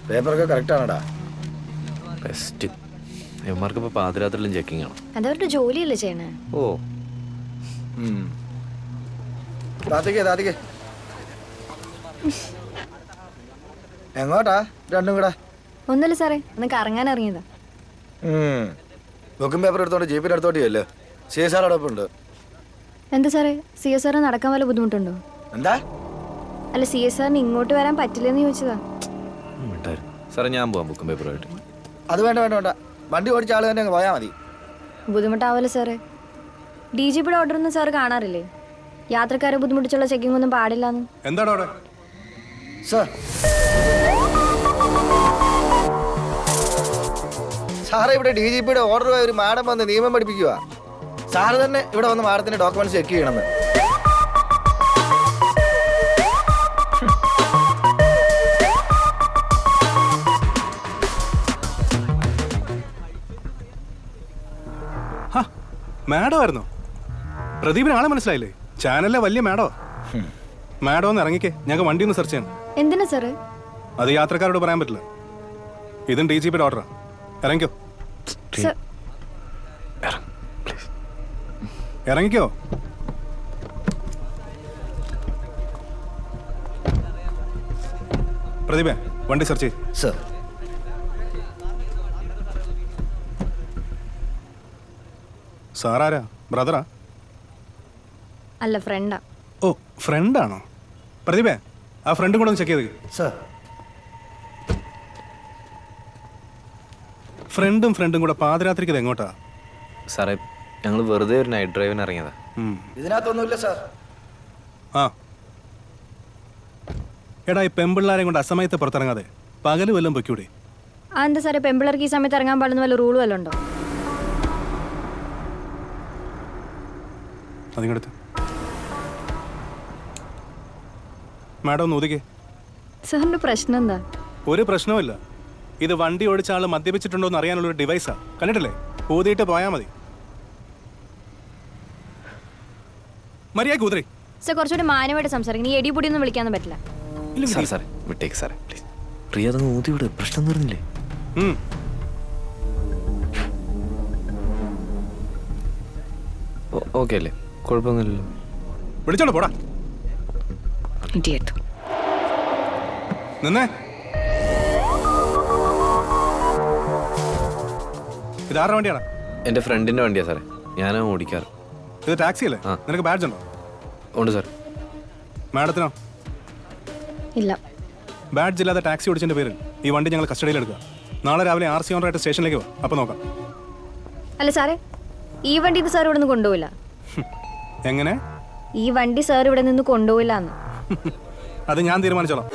പേപ്പറൊക്കെ correct ആണടാ. Best. ഇവന്മാർക്കിപ്പോൾ പാതിരാത്രിയിലും checking ആണ്. അതവരുടെ ജോലിയല്ലേ ചെയ്യണേ. ഓ താത്തിക്കേ എങ്ങോട്ടാ രണ്ടും കൂടെ? ഒന്നുമില്ല സാറേ, ഒന്ന് കറങ്ങാൻ ഇറങ്ങിയതാ. ബുക്കും പേപ്പർ എടുത്തോണ്ട് ജീപ്പിന്റെ അടുത്തോട്ട് ചെല്ല്. സി എസ് ആറോടൊപ്പം ഉണ്ട്. എന്താ സാറേ, സി എസ് ആറിന് നടക്കാൻ വല്ല ബുദ്ധിമുട്ടുണ്ടോ? എന്താ? അല്ല, സി എസ് ആറിന് ഇങ്ങോട്ട് വരാൻ പറ്റില്ലെന്ന് ചോദിച്ചതാ. സാറേ ഞാൻ പോവാം ബുക്കും പേപ്പറുമായിട്ട്. അത് വേണ്ട, വണ്ടി ഓടിച്ച ആള് തന്നെ അങ്ങ് പോയാൽ മതി. ബുദ്ധിമുട്ടാവല്ലോ സാറേ. ഡി ജി പിയുടെ ഓർഡർ ഒന്നും സാറ് കാണാറില്ലേ? യാത്രക്കാരെ ബുദ്ധിമുട്ടിച്ചുള്ള ചെക്കിംഗ് ഒന്നും പാടില്ലാന്ന്. എന്താണ് അവിടെ? സാർ സാറേ, ഇവിടെ ഡി ജി പിയുടെ ഓർഡർ ഒരു മാഡം വന്ന് നിയമം പഠിപ്പിക്കുക. സാറ് തന്നെ ഇവിടെ വന്ന് മാഡത്തിന്റെ ഡോക്യുമെന്റ്സ് ചെക്ക് ചെയ്യണമെന്ന്. മാഡം ആയിരുന്നോ? പ്രദീപിന് ആളെ മനസ്സിലായില്ലേ? ചാനലിലെ വലിയ മാഡോ. മാഡം ഒന്ന് ഇറങ്ങിക്കേ, ഞങ്ങൾക്ക് വണ്ടി ഒന്ന് സെർച്ച് ചെയ്യണം. എന്തിനാ സാറേ? അത് യാത്രക്കാരോട് പറയാൻ പറ്റില്ല. ഇതും ഡി ജി പിയുടെ ഓർഡറാ. ഇറങ്ങിക്കോ, ഇറങ്ങിക്കോ. പ്രദീപേ, വണ്ടി സെർച്ച് ചെയ്യ്. സർ സാറാരാ? ബ്രദറാ? അല്ല, ഫ്രണ്ടാ. ഓ, ഫ്രണ്ടാണോ? പ്രദീപേ, ആ ഫ്രണ്ടും കൂടെ ഒന്ന് ചെക്ക് ചെയ്ത്. സർ ഫ്രണ്ടും കൂടെ പാതിരാത്രിക്ക് ഇത് എങ്ങോട്ടാ? സാറേ ഞങ്ങൾ വെറുതെ ഒരു നൈറ്റ് ഡ്രൈവിന് ഇറങ്ങിയതാ. ഇതിനകത്തൊന്നുമില്ല സാർ. ആ എടാ, ഈ പെമ്പിള്ളാരെ കൊണ്ട് അസമയത്ത് പുറത്തിറങ്ങാതെ പകല് വല്ലതും പൊയ്ക്കൂടെ? ആ, എന്താ സാറേ, പെമ്പിളർക്ക് ഈ സമയത്ത് ഇറങ്ങാൻ പാടുന്ന വല്ല റൂൾ വല്ലതും ഉണ്ടോ? അതിങ്ങടുത്ത് മാഡം ഒന്ന് ഒതുക്കേ. സാറിന്റെ പ്രശ്നം എന്താ? ഒരു പ്രശ്നവുമില്ല. ഇത് വണ്ടി ഓടിച്ച ആൾ മദ്യപിച്ചിട്ടുണ്ടോ എന്ന് അറിയാനുള്ളൊരു ഡിവൈസാ. കണ്ടിട്ടില്ലേ? ഊതിയിട്ട് പോയാൽ മതി. മര്യാദ കുതിരി. സാർ കുറച്ചുകൂടി മാന്യമായിട്ട് സംസാരിക്കണം. ഈ എടിപൊടിയൊന്നും വിളിക്കാനൊന്നും പറ്റില്ല. സാറേ വിട്ടേക്ക് സാറേ പ്ലീസ്. പ്രിയ അതങ്ങ് ഊതി വിട്, പ്രശ്നം തീർന്നില്ലേ? ഓക്കെ അല്ലേ? കുഴപ്പമൊന്നുമില്ലല്ലോ. വിളിച്ചോളൂ, പോടാ. നിന്നേ. ഇതാരുടെ വണ്ടിയാണ്? എൻ്റെ ഫ്രണ്ടിൻ്റെ വണ്ടിയാ സാറേ, ഞാനാ ഓടിക്കാറ്. ഇത് ടാക്സി അല്ലേ? നിനക്ക് ബാഡ്ജ് ഉണ്ടോ? ഉണ്ട് സാർ. മാഡത്തിനോ? ഇല്ല. ബാഡ്ജ് ഇല്ലാതെ ടാക്സി ഓടിച്ചതിൻ്റെ പേരിൽ ഈ വണ്ടി ഞങ്ങൾ കസ്റ്റഡിയിൽ എടുക്കുക. നാളെ രാവിലെ RC ഓണറായിട്ട് സ്റ്റേഷനിലേക്ക് വാ, അപ്പോൾ നോക്കാം. അല്ല സാറേ, ഈ വണ്ടി ഇത് സാർ ഇവിടെ നിന്ന് കൊണ്ടുപോയില്ല. എങ്ങനെ? ഈ വണ്ടി സാർ ഇവിടെ നിന്ന് കൊണ്ടുപോയില്ല എന്ന്. അത് ഞാൻ തീരുമാനിച്ചോളാം.